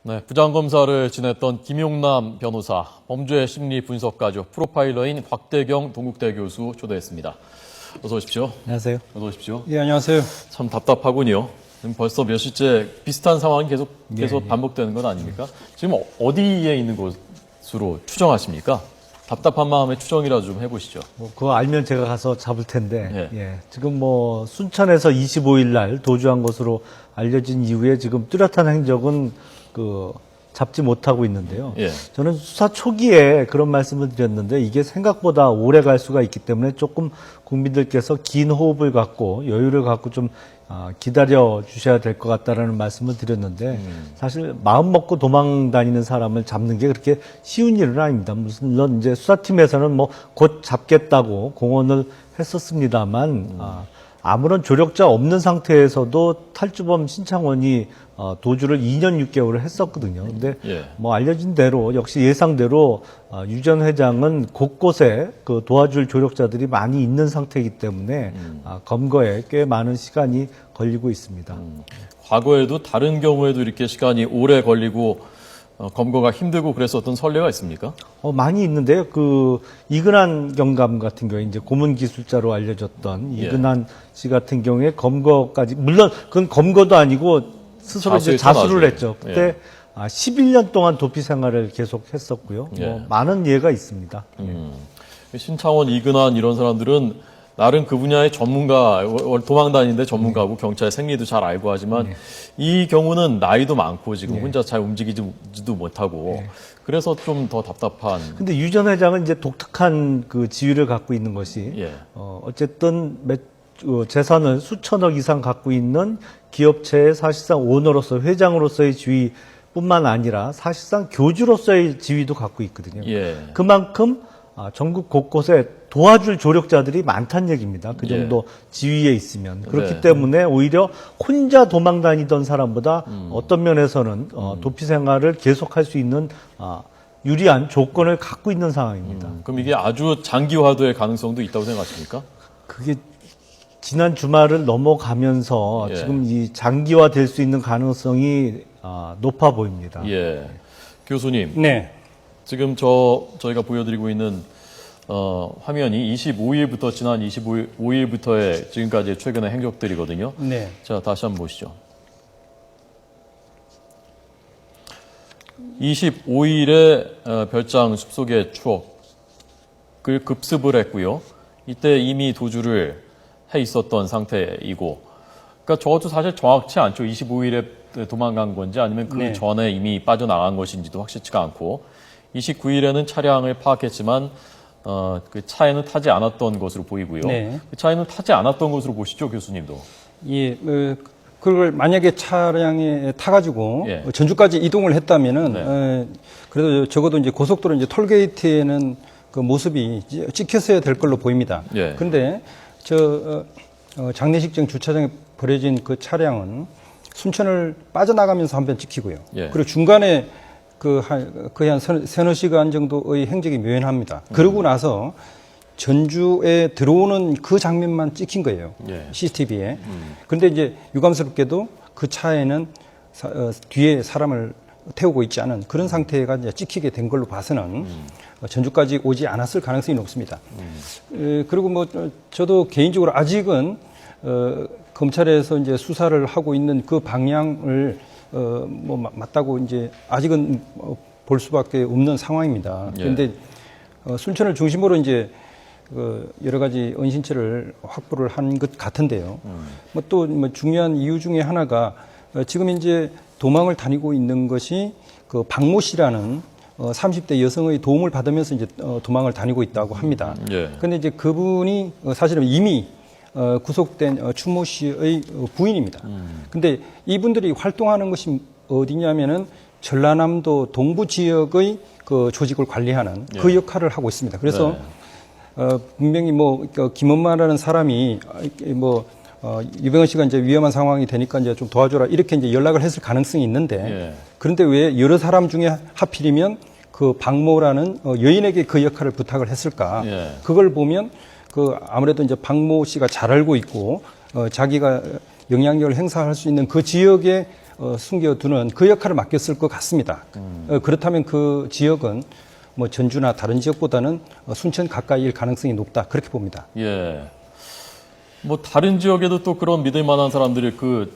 네, 부장검사를 지냈던 김용남 변호사, 범죄 심리 분석가죠. 프로파일러인 곽대경 동국대 교수 초대했습니다. 어서 오십시오. 안녕하세요. 어서 오십시오. 예, 안녕하세요. 참 답답하군요. 지금 벌써 몇 시째 비슷한 상황이 계속 반복되는 건 아닙니까? 지금 어디에 있는 곳으로 추정하십니까? 답답한 마음에 추정이라도 좀 해보시죠. 그거 알면 제가 가서 잡을 텐데, 지금 순천에서 25일 날 도주한 것으로 알려진 이후에 지금 뚜렷한 행적은 잡지 못하고 있는데요. 저는 수사 초기에 그런 말씀을 드렸는데 이게 생각보다 오래 갈 수가 있기 때문에 조금 국민들께서 긴 호흡을 갖고 여유를 갖고 좀 기다려 주셔야 될 것 같다라는 말씀을 드렸는데 사실 마음 먹고 도망 다니는 사람을 잡는 게 그렇게 쉬운 일은 아닙니다. 물론 이제 수사팀에서는 곧 잡겠다고 공언을 했었습니다만 아무런 조력자 없는 상태에서도 탈주범 신창원이 도주를 2년 6개월을 했었거든요. 근데 알려진 대로 역시 예상대로 유 전 회장은 곳곳에 도와줄 조력자들이 많이 있는 상태이기 때문에 검거에 꽤 많은 시간이 걸리고 있습니다. 과거에도 다른 경우에도 이렇게 시간이 오래 걸리고 검거가 힘들고 그랬었던 선례가 있습니까? 많이 있는데요. 이근한 경감 같은 경우에 이제 고문 기술자로 알려졌던 이근한 씨 같은 경우에 검거까지, 물론 그건 검거도 아니고 스스로 이제 자수를 했죠. 그때 11년 동안 도피 생활을 계속 했었고요. 많은 예가 있습니다. 신창원, 이근한 이런 사람들은 나름 그 분야의 전문가, 도망 다니는데 전문가고 경찰 생리도 잘 알고 하지만 이 경우는 나이도 많고 지금 혼자 잘 움직이지도 못하고 그래서 좀 더 답답한. 근데 유 전 회장은 이제 독특한 지위를 갖고 있는 것이 어쨌든 재산을 수천억 이상 갖고 있는 기업체의 사실상 오너로서 회장으로서의 지위뿐만 아니라 사실상 교주로서의 지위도 갖고 있거든요. 그만큼 전국 곳곳에 도와줄 조력자들이 많다는 얘기입니다. 그 정도 지위에 있으면. 그렇기 때문에 오히려 혼자 도망 다니던 사람보다 어떤 면에서는 도피 생활을 계속할 수 있는 유리한 조건을 갖고 있는 상황입니다. 그럼 이게 아주 장기화될 가능성도 있다고 생각하십니까? 그게 지난 주말을 넘어가면서 지금 이 장기화될 수 있는 가능성이 높아 보입니다. 교수님. 네. 지금 저희가 보여드리고 있는 화면이 25일부터 지난 25일부터의 지금까지 최근의 행적들이거든요. 자, 다시 한번 보시죠. 25일에 별장 숲속의 추억을 급습을 했고요. 이때 이미 도주를 해 있었던 상태이고, 그러니까 저것도 사실 정확치 않죠. 25일에 도망간 건지 아니면 그 전에 이미 빠져나간 것인지도 확실치가 않고, 29일에는 차량을 파악했지만 그 차에는 타지 않았던 것으로 보이고요. 그 차에는 타지 않았던 것으로 보시죠, 교수님도. 그걸 만약에 차량에 타가지고 전주까지 이동을 했다면은 그래도 적어도 이제 고속도로 이제 톨게이트에는 그 모습이 찍혔어야 될 걸로 보입니다. 그런데 장례식장 주차장에 버려진 그 차량은 순천을 빠져나가면서 한 번 찍히고요. 그리고 중간에 거의 한 서너 시간 정도의 행적이 묘연합니다. 그러고 나서 전주에 들어오는 그 장면만 찍힌 거예요. CCTV에. 그런데 이제 유감스럽게도 그 차에는 뒤에 사람을 태우고 있지 않은 그런 상태가 이제 찍히게 된 걸로 봐서는 전주까지 오지 않았을 가능성이 높습니다. 그리고 저도 개인적으로 아직은 검찰에서 이제 수사를 하고 있는 그 방향을 맞다고 이제 아직은 볼 수밖에 없는 상황입니다. 그런데 순천을 중심으로 이제 여러 가지 은신처를 확보를 한 것 같은데요. 또 중요한 이유 중에 하나가 지금 이제 도망을 다니고 있는 것이 그 박모 씨라는 30대 여성의 도움을 받으면서 이제 도망을 다니고 있다고 합니다. 그런데 이제 그분이 사실은 이미 구속된 추모 씨의 부인입니다. 근데 이분들이 활동하는 것이 어디냐면은 전라남도 동부 지역의 그 조직을 관리하는 그 역할을 하고 있습니다. 그래서 분명히 김엄마라는 사람이 유병헌 씨가 이제 위험한 상황이 되니까 이제 좀 도와줘라 이렇게 이제 연락을 했을 가능성이 있는데 그런데 왜 여러 사람 중에 하필이면 그 박모라는 여인에게 그 역할을 부탁을 했을까? 그걸 보면 아무래도 이제 박모 씨가 잘 알고 있고 자기가 영향력을 행사할 수 있는 그 지역의 숨겨두는 그 역할을 맡겼을 것 같습니다. 그렇다면 그 지역은 뭐 전주나 다른 지역보다는 순천 가까이일 가능성이 높다. 그렇게 봅니다. 예. 뭐 다른 지역에도 또 그런 믿을 만한 사람들이 그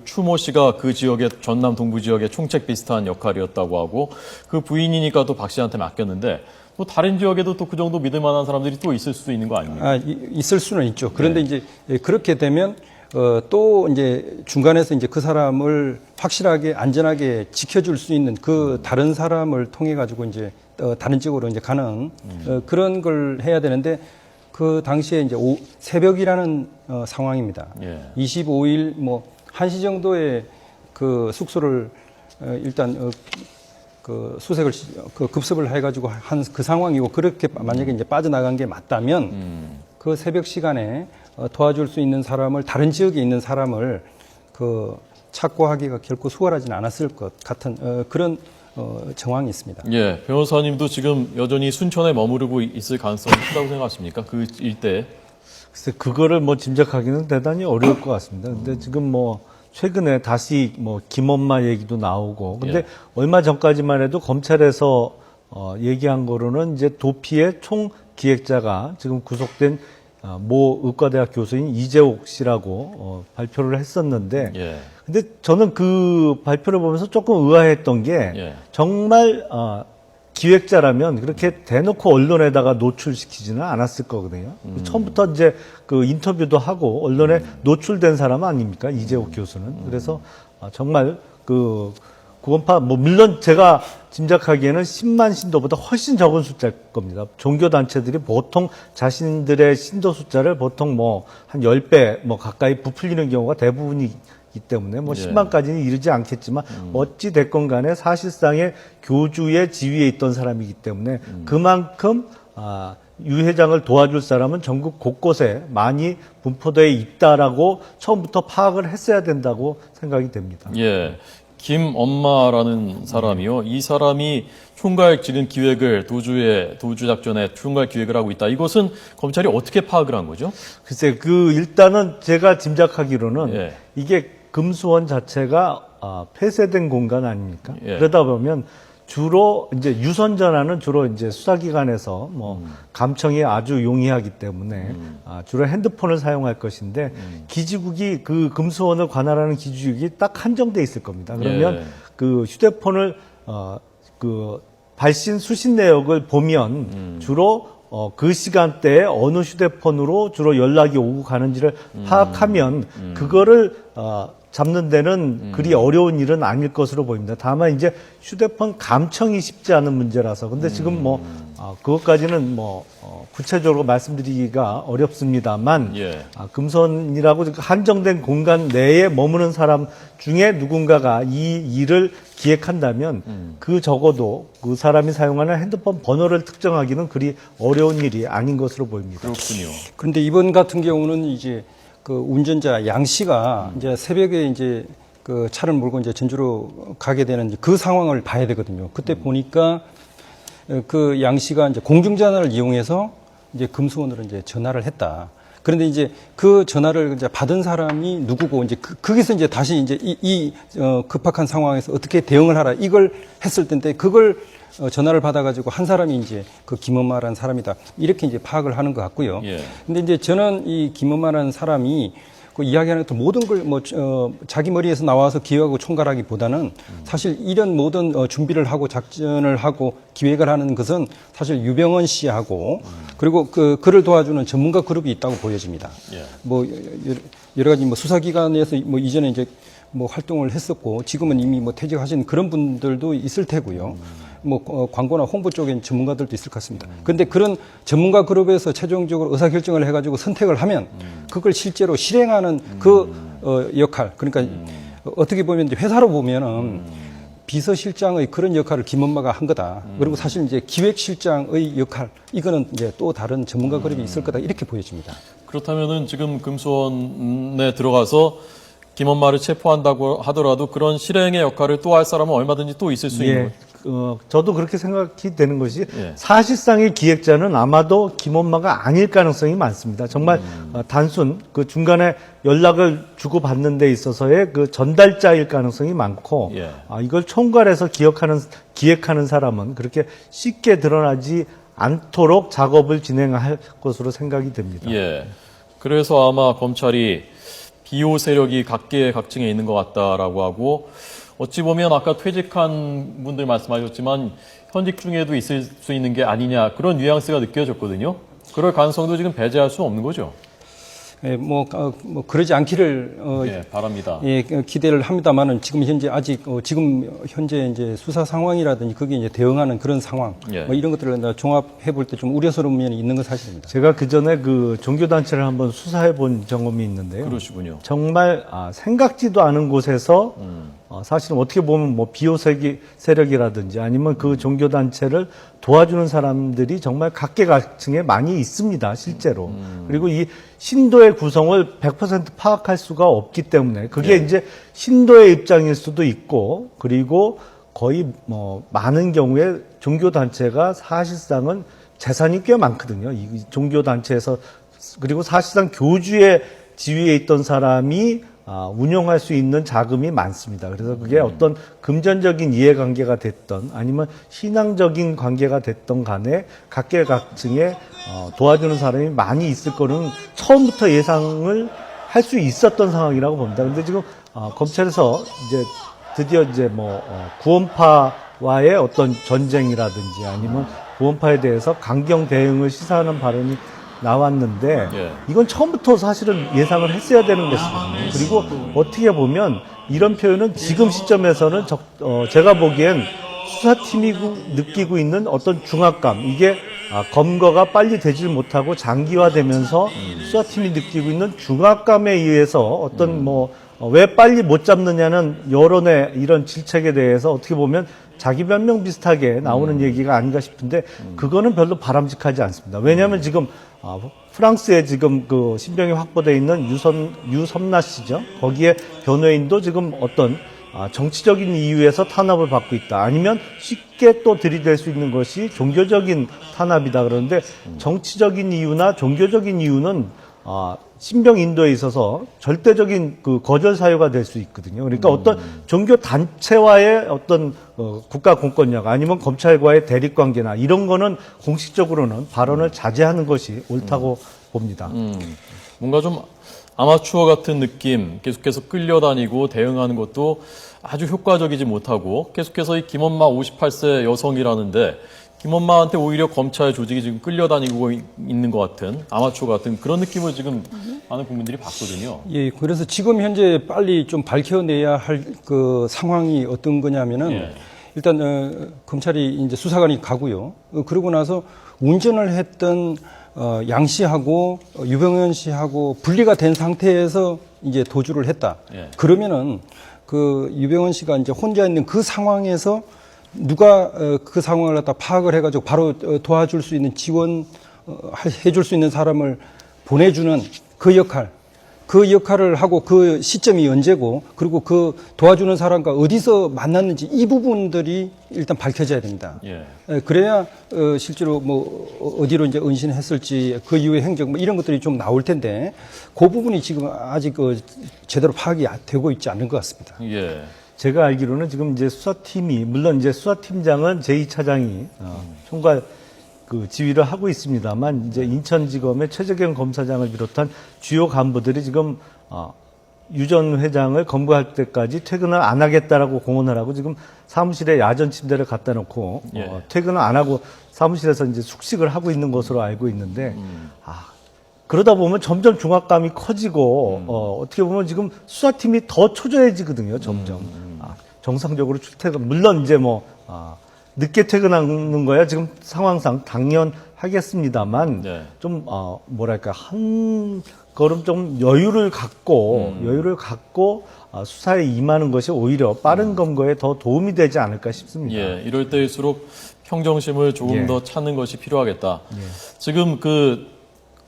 추모 씨가 그 지역의 전남 동부 지역의 총책 비슷한 역할이었다고 하고 그 부인이니까 또 박 씨한테 맡겼는데 뭐 다른 지역에도 또 그 정도 믿을 만한 사람들이 또 있을 수도 있는 거 아닙니까? 있을 수는 있죠. 그런데 이제 그렇게 되면 또 이제 중간에서 이제 그 사람을 확실하게 안전하게 지켜줄 수 있는 그 다른 사람을 통해 가지고 이제 다른 지역으로 이제 가는 그런 걸 해야 되는데 그 당시에 이제 새벽이라는 상황입니다. 25일 뭐 1시 정도에 그 숙소를 일단 그 수색을 그 급습을 해가지고 한 그 상황이고 그렇게 만약에 이제 빠져나간 게 맞다면 그 새벽 시간에 도와줄 수 있는 사람을 다른 지역에 있는 사람을 그 찾고 하기가 결코 수월하지는 않았을 것 같은 그런 정황이 있습니다. 예, 변호사님도 지금 여전히 순천에 머무르고 있을 가능성이 크다고 생각하십니까? 그 일대에? 글쎄 그거를 뭐 짐작하기는 대단히 어려울 것 같습니다. 근데 지금 뭐 최근에 다시 뭐 김엄마 얘기도 나오고 근데 얼마 전까지만 해도 검찰에서 얘기한 거로는 이제 도피의 총 기획자가 지금 구속된 모 의과대학 교수인 이재옥 씨라고 발표를 했었는데 근데 저는 그 발표를 보면서 조금 의아했던 게 정말 기획자라면 그렇게 대놓고 언론에다가 노출시키지는 않았을 거거든요. 처음부터 이제 그 인터뷰도 하고 언론에 노출된 사람 아닙니까? 이재옥 교수는. 그래서 정말 그 구원파, 뭐, 물론 제가 짐작하기에는 10만 신도보다 훨씬 적은 숫자일 겁니다. 종교단체들이 보통 자신들의 신도 숫자를 보통 뭐, 한 10배 뭐 가까이 부풀리는 경우가 대부분이기 때문에 뭐 10만까지는 이르지 않겠지만 어찌됐건 간에 사실상의 교주의 지위에 있던 사람이기 때문에 그만큼, 유 회장을 도와줄 사람은 전국 곳곳에 많이 분포되어 있다라고 처음부터 파악을 했어야 된다고 생각이 됩니다. 예. 김엄마라는 사람이요. 이 사람이 총괄 지금 기획을 도주 작전에 총괄 기획을 하고 있다. 이것은 검찰이 어떻게 파악을 한 거죠? 글쎄, 일단은 제가 짐작하기로는 이게 금수원 자체가 폐쇄된 공간 아닙니까? 그러다 보면 주로 이제 유선 전화는 주로 이제 수사기관에서 뭐 감청이 아주 용이하기 때문에 주로 핸드폰을 사용할 것인데 기지국이 그 금수원을 관할하는 기지국이 딱 한정돼 있을 겁니다. 그러면 그 휴대폰을 그 발신 수신 내역을 보면 주로 그 시간대에 어느 휴대폰으로 주로 연락이 오고 가는지를 파악하면 그거를 잡는 데는 그리 어려운 일은 아닐 것으로 보입니다. 다만 이제 휴대폰 감청이 쉽지 않은 문제라서. 근데 지금 뭐, 그것까지는 뭐, 구체적으로 말씀드리기가 어렵습니다만, 금손이라고 한정된 공간 내에 머무는 사람 중에 누군가가 이 일을 기획한다면 그 적어도 그 사람이 사용하는 핸드폰 번호를 특정하기는 그리 어려운 일이 아닌 것으로 보입니다. 그렇군요. 그런데 이번 같은 경우는 이제 그 운전자 양 씨가 이제 새벽에 이제 그 차를 몰고 이제 전주로 가게 되는 그 상황을 봐야 되거든요. 그때 보니까 그 양 씨가 이제 공중전화를 이용해서 이제 금수원으로 이제 전화를 했다. 그런데 이제 그 전화를 이제 받은 사람이 누구고 이제 거기서 이제 다시 이제 급박한 상황에서 어떻게 대응을 하라 이걸 했을 텐데 그걸 전화를 받아가지고 한 사람이 이제 그 김엄마라는 사람이다. 이렇게 이제 파악을 하는 것 같고요. 근데 이제 저는 이 김엄마라는 사람이 그 이야기하는 것 모든 걸 뭐, 자기 머리에서 나와서 기획하고 총괄하기보다는 사실 이런 모든 준비를 하고 작전을 하고 기획을 하는 것은 사실 유병헌 씨하고 그리고 그를 도와주는 전문가 그룹이 있다고 보여집니다. 뭐, 여러 가지 뭐 수사기관에서 뭐 이전에 이제 뭐 활동을 했었고 지금은 이미 뭐 퇴직하신 그런 분들도 있을 테고요. 뭐 광고나 홍보 쪽엔 전문가들도 있을 것 같습니다. 그런데 그런 전문가 그룹에서 최종적으로 의사결정을 해가지고 선택을 하면 그걸 실제로 실행하는 그 역할, 그러니까 어떻게 보면 이제 회사로 보면은 비서실장의 그런 역할을 김엄마가 한 거다. 그리고 사실 이제 기획실장의 역할, 이거는 이제 또 다른 전문가 그룹이 있을 거다. 이렇게 보여집니다. 그렇다면은 지금 금수원에 들어가서 김엄마를 체포한다고 하더라도 그런 실행의 역할을 또 할 사람은 얼마든지 또 있을 수 있는 저도 그렇게 생각이 되는 것이 예. 사실상의 기획자는 아마도 김엄마가 아닐 가능성이 많습니다. 정말 단순 그 중간에 연락을 주고받는 데 있어서의 그 전달자일 가능성이 많고 예. 이걸 총괄해서 기획하는 사람은 그렇게 쉽게 드러나지 않도록 작업을 진행할 것으로 생각이 됩니다. 예. 그래서 아마 검찰이 비호 세력이 각계각층에 있는 것 같다라고 하고 어찌 보면 아까 퇴직한 분들 말씀하셨지만 현직 중에도 있을 수 있는 게 아니냐 그런 뉘앙스가 느껴졌거든요. 그럴 가능성도 지금 배제할 수 없는 거죠. 예, 그러지 않기를 예, 바랍니다. 예, 기대를 합니다만은 지금 현재 아직 지금 현재 이제 수사 상황이라든지 거기에 이제 대응하는 그런 상황 예. 이런 것들을 종합해 볼 때 좀 우려스러운 면이 있는 건 사실입니다. 제가 그 전에 그 종교단체를 한번 수사해 본 경험이 있는데요. 그러시군요. 정말 생각지도 않은 곳에서 사실은 어떻게 보면 뭐 비호 세력이라든지 아니면 그 종교단체를 도와주는 사람들이 정말 각계각층에 많이 있습니다, 실제로. 그리고 이 신도의 구성을 100% 파악할 수가 없기 때문에 그게 이제 신도의 입장일 수도 있고 그리고 거의 뭐 많은 경우에 종교단체가 사실상은 재산이 꽤 많거든요. 이 종교단체에서 그리고 사실상 교주의 지위에 있던 사람이 운영할 수 있는 자금이 많습니다. 그래서 그게 어떤 금전적인 이해관계가 됐던 아니면 신앙적인 관계가 됐던 간에 각계각층에 도와주는 사람이 많이 있을 거는 처음부터 예상을 할 수 있었던 상황이라고 봅니다. 그런데 지금 검찰에서 이제 드디어 이제 구원파와의 어떤 전쟁이라든지 아니면 구원파에 대해서 강경 대응을 시사하는 발언이 나왔는데 예. 이건 처음부터 사실은 예상을 했어야 되는 것이거든요. 그리고 어떻게 보면 이런 표현은 지금 시점에서는 제가 보기엔 수사팀이 느끼고 있는 어떤 중압감 이게 검거가 빨리 되질 못하고 장기화되면서 수사팀이 느끼고 있는 중압감에 의해서 어떤 왜 빨리 못 잡느냐는 여론의 이런 질책에 대해서 어떻게 보면 자기 변명 비슷하게 나오는 얘기가 아닌가 싶은데 그거는 별로 바람직하지 않습니다. 왜냐하면 지금 프랑스에 지금 그 신병이 확보되어 있는 유섬나 씨죠. 거기에 변호인도 지금 어떤 정치적인 이유에서 탄압을 받고 있다. 아니면 쉽게 또 들이댈 수 있는 것이 종교적인 탄압이다. 그러는데 정치적인 이유나 종교적인 이유는 신병 인도에 있어서 절대적인 그 거절 사유가 될 수 있거든요. 그러니까 어떤 종교 단체와의 어떤 국가 공권력 아니면 검찰과의 대립 관계나 이런 거는 공식적으로는 발언을 자제하는 것이 옳다고 봅니다. 뭔가 좀 아마추어 같은 느낌, 계속해서 끌려다니고 대응하는 것도 아주 효과적이지 못하고 계속해서 이 김엄마 58세 여성이라는데 김엄마한테 오히려 검찰 조직이 지금 끌려다니고 있는 것 같은 아마추어 같은 그런 느낌을 지금 많은 국민들이 받거든요. 예, 그래서 지금 현재 빨리 좀 밝혀내야 할 그 상황이 어떤 거냐면은 예. 일단 검찰이 이제 수사관이 가고요. 그러고 나서 운전을 했던 양 씨하고 유병현 씨하고 분리가 된 상태에서 이제 도주를 했다. 예. 그러면은 그 유병현 씨가 이제 혼자 있는 그 상황에서 누가 그 상황을 갖다 파악을 해가지고 바로 도와줄 수 있는 해줄 수 있는 사람을 보내주는 그 역할을 하고 그 시점이 언제고 그리고 그 도와주는 사람과 어디서 만났는지 이 부분들이 일단 밝혀져야 됩니다. 예. 그래야 실제로 어디로 이제 은신했을지 그 이후의 행적 이런 것들이 좀 나올 텐데 그 부분이 지금 아직 제대로 파악이 되고 있지 않은 것 같습니다. 예. 제가 알기로는 지금 이제 수사팀이 물론 이제 수사팀장은 제2차장이 총괄 그 지휘를 하고 있습니다만 이제 인천지검의 최재경 검사장을 비롯한 주요 간부들이 지금 유 전 회장을 검거할 때까지 퇴근을 안 하겠다라고 공언을 하고 지금 사무실에 야전 침대를 갖다 놓고 퇴근을 안 하고 사무실에서 이제 숙식을 하고 있는 것으로 알고 있는데 그러다 보면 점점 중압감이 커지고 어떻게 보면 지금 수사팀이 더 초조해지거든요. 점점 정상적으로 출퇴근 물론 이제 늦게 퇴근하는 거야 지금 상황상 당연하겠습니다만 네. 좀 뭐랄까 한 걸음 좀 여유를 갖고 수사에 임하는 것이 오히려 빠른 검거에 더 도움이 되지 않을까 싶습니다. 예, 이럴 때일수록 평정심을 조금 더 찾는 것이 필요하겠다. 지금 그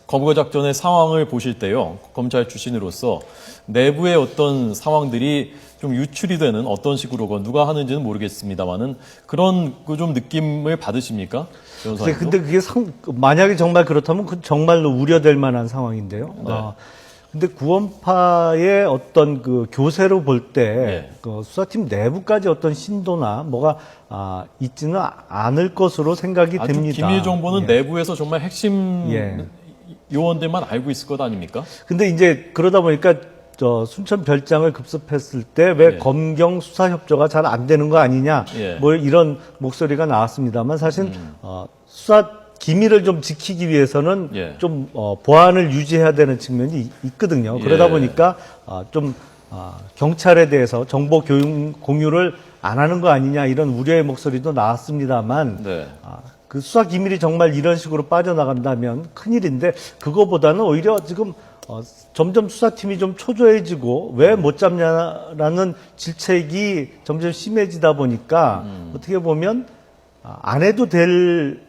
검거 작전의 상황을 보실 때요, 검찰 출신으로서 내부의 어떤 상황들이 좀 좀 유출이 되는 어떤 식으로건 누가 하는지는 모르겠습니다만은 그런 그 좀 느낌을 받으십니까? 변호사님도? 근데 그게 만약에 정말 그렇다면 그 정말로 우려될 만한 상황인데요. 네. 근데 구원파의 어떤 그 교세로 볼 때 네. 그 수사팀 내부까지 어떤 신도나 뭐가 있지는 않을 것으로 생각이 아주 됩니다. 기밀 정보는 예. 내부에서 정말 핵심 예. 요원들만 알고 있을 것 아닙니까? 근데 이제 그러다 보니까 순천 별장을 급습했을 때 왜 예. 검경 수사 협조가 잘 안 되는 거 아니냐, 예. 뭐 이런 목소리가 나왔습니다만 사실 수사 기밀을 좀 지키기 위해서는 예. 좀 보안을 유지해야 되는 측면이 있거든요. 그러다 예. 보니까 경찰에 대해서 정보 공유를 안 하는 거 아니냐 이런 우려의 목소리도 나왔습니다만 네. 그 수사 기밀이 정말 이런 식으로 빠져나간다면 큰일인데 그거보다는 오히려 지금 점점 수사팀이 좀 초조해지고 왜 못 잡냐라는 질책이 점점 심해지다 보니까 어떻게 보면 안 해도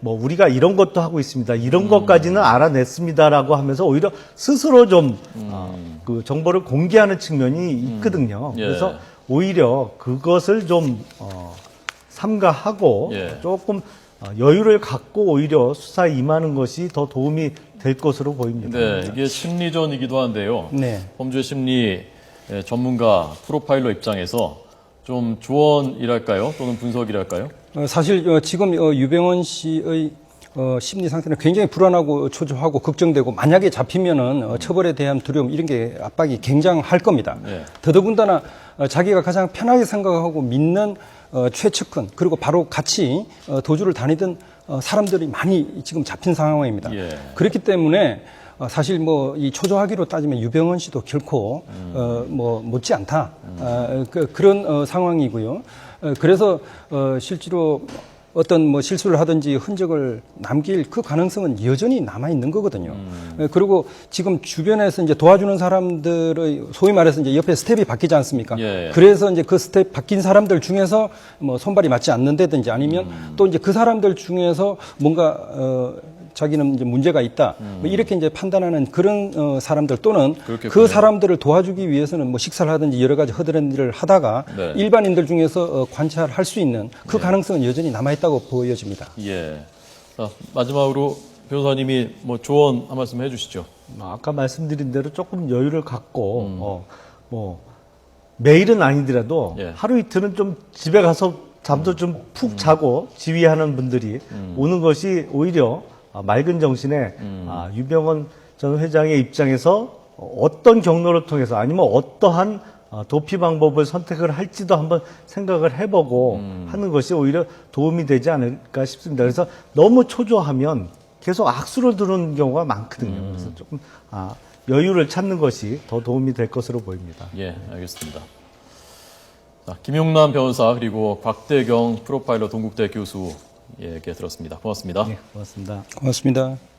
뭐 우리가 이런 것도 하고 있습니다. 이런 것까지는 알아냈습니다라고 하면서 오히려 스스로 좀 그 정보를 공개하는 측면이 있거든요. 예. 그래서 오히려 그것을 좀 삼가하고 예. 조금 여유를 갖고 오히려 수사에 임하는 것이 더 도움이 될 것으로 보입니다. 네, 이게 심리전이기도 한데요. 네. 범죄 심리 전문가 프로파일러 입장에서 좀 조언이랄까요? 또는 분석이랄까요? 사실 지금 유병헌 씨의 심리 상태는 굉장히 불안하고 초조하고 걱정되고 만약에 잡히면은 처벌에 대한 두려움 이런 게 압박이 굉장할 겁니다. 네. 더더군다나 자기가 가장 편하게 생각하고 믿는 최측근 그리고 바로 같이 도주를 다니던 사람들이 많이 지금 잡힌 상황입니다. 예. 그렇기 때문에 사실 뭐 이 초조하기로 따지면 유병헌 씨도 결코 뭐 못지 않다 그런 상황이고요. 그래서 실제로 어떤 뭐 실수를 하든지 흔적을 남길 그 가능성은 여전히 남아 있는 거거든요. 그리고 지금 주변에서 이제 도와주는 사람들의 소위 말해서 이제 옆에 스텝이 바뀌지 않습니까? 예. 그래서 이제 그 스텝 바뀐 사람들 중에서 뭐 손발이 맞지 않는다든지 아니면 또 이제 그 사람들 중에서 뭔가 자기는 이제 문제가 있다. 뭐 이렇게 이제 판단하는 그런 사람들 또는 그렇겠군요. 그 사람들을 도와주기 위해서는 뭐 식사를 하든지 여러 가지 허드렛 일을 하다가 네. 일반인들 중에서 관찰할 수 있는 그 가능성은 여전히 남아있다고 보여집니다. 예. 자, 마지막으로 변호사님이 뭐 조언 한 말씀 해주시죠. 아까 말씀드린 대로 조금 여유를 갖고 뭐 매일은 아니더라도 예. 하루 이틀은 좀 집에 가서 잠도 좀 푹 자고 지휘하는 분들이 오는 것이 오히려 맑은 정신에 유병헌 전 회장의 입장에서 어떤 경로를 통해서 아니면 어떠한 도피 방법을 선택을 할지도 한번 생각을 해보고 하는 것이 오히려 도움이 되지 않을까 싶습니다. 그래서 너무 초조하면 계속 악수를 두는 경우가 많거든요. 그래서 조금 여유를 찾는 것이 더 도움이 될 것으로 보입니다. 예, 알겠습니다. 자, 김용남 변호사 그리고 곽대경 프로파일러 동국대 교수에게 들었습니다. 고맙습니다. 네, 고맙습니다. 고맙습니다.